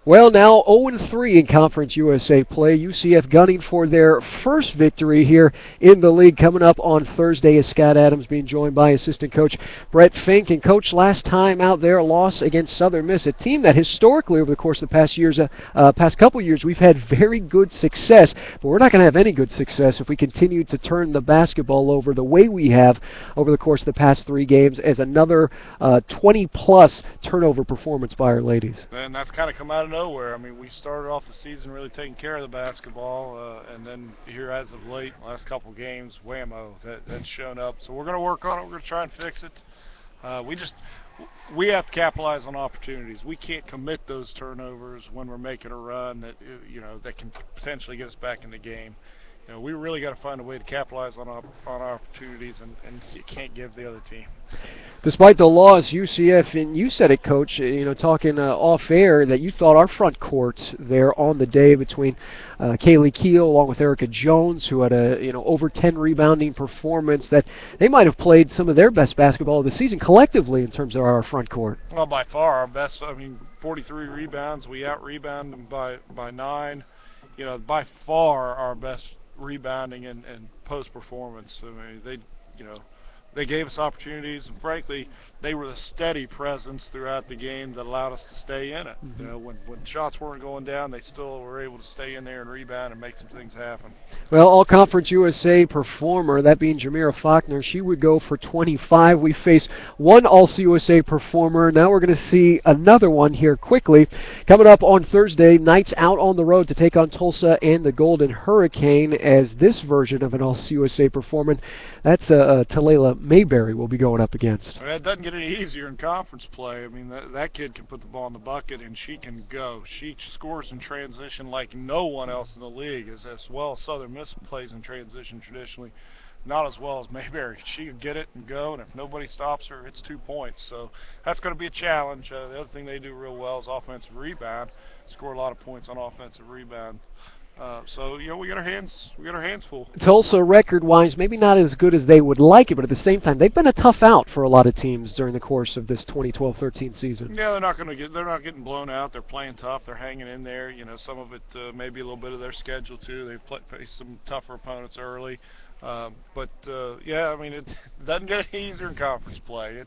Well, now 0-3 in Conference USA play. UCF gunning for their first victory here in the league coming up on Thursday as Scott Adams being joined by assistant coach Brett Fink. And coach, last time out there, a loss against Southern Miss, a team that historically over the course of the past couple years, we've had very good success. But we're not going to have any good success if we continue to turn the basketball over the way we have over the course of the past 3 games as another 20-plus turnover performance by our ladies. And that's kind of come out of nowhere. I mean, we started off the season really taking care of the basketball, and then here as of late, last couple games, whammo, that's shown up. So we're going to work on it. We're going to try and fix it. We have to capitalize on opportunities. We can't commit those turnovers when we're making a run that can potentially get us back in the game. We really got to find a way to capitalize on opportunities, and you can't give the other team. Despite the loss, UCF, and you said it, Coach, talking off air, that you thought our front court there on the day between Kaylee Keel along with Erica Jones, who had a over 10 rebounding performance, that they might have played some of their best basketball of the season collectively in terms of our front court. Well, by far our best. 43 rebounds. We out-rebound them by 9. By far our best rebounding and post performance. They gave us opportunities, and frankly, they were the steady presence throughout the game that allowed us to stay in it. Mm-hmm. When shots weren't going down, they still were able to stay in there and rebound and make some things happen. Well, All-Conference USA performer, that being Jamira Faulkner, she would go for 25. We face one All-USA performer. Now we're going to see another one here quickly. Coming up on Thursday, Knights out on the road to take on Tulsa and the Golden Hurricane, as this version of an All-USA performer, that's Talayla Mayberry will be going up against. It doesn't get any easier in conference play. That kid can put the ball in the bucket, and she can go. She scores in transition like no one else in the league, as well as Southern Miss plays in transition traditionally. Not as well as Mayberry. She can get it and go, and if nobody stops her, it's 2 points. So that's going to be a challenge. The other thing they do real well is offensive rebound. Score a lot of points on offensive rebound. We got our hands full. Tulsa, record-wise, maybe not as good as they would like it, but at the same time, they've been a tough out for a lot of teams during the course of this 2012-13 season. Yeah, they're not getting blown out. They're playing tough. They're hanging in there. Some of it maybe a little bit of their schedule too. They've faced some tougher opponents early. It doesn't get any easier in conference play.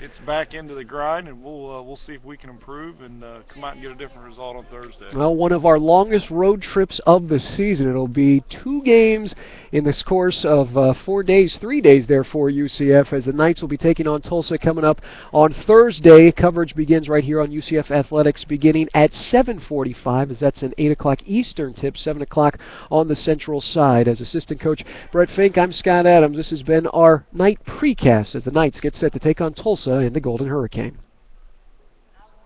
It's back into the grind, and we'll see if we can improve and come out and get a different result on Thursday. Well, one of our longest road trips of the season. It'll be 2 games in this course of 4 days, 3 days there for UCF, as the Knights will be taking on Tulsa coming up on Thursday. Coverage begins right here on UCF Athletics beginning at 7:45, as that's an 8 o'clock Eastern tip, 7 o'clock on the Central side. As assistant coach Brett Fink, I'm Scott Adams. This has been our night precast as the Knights get set to take on Tulsa and the Golden Hurricane.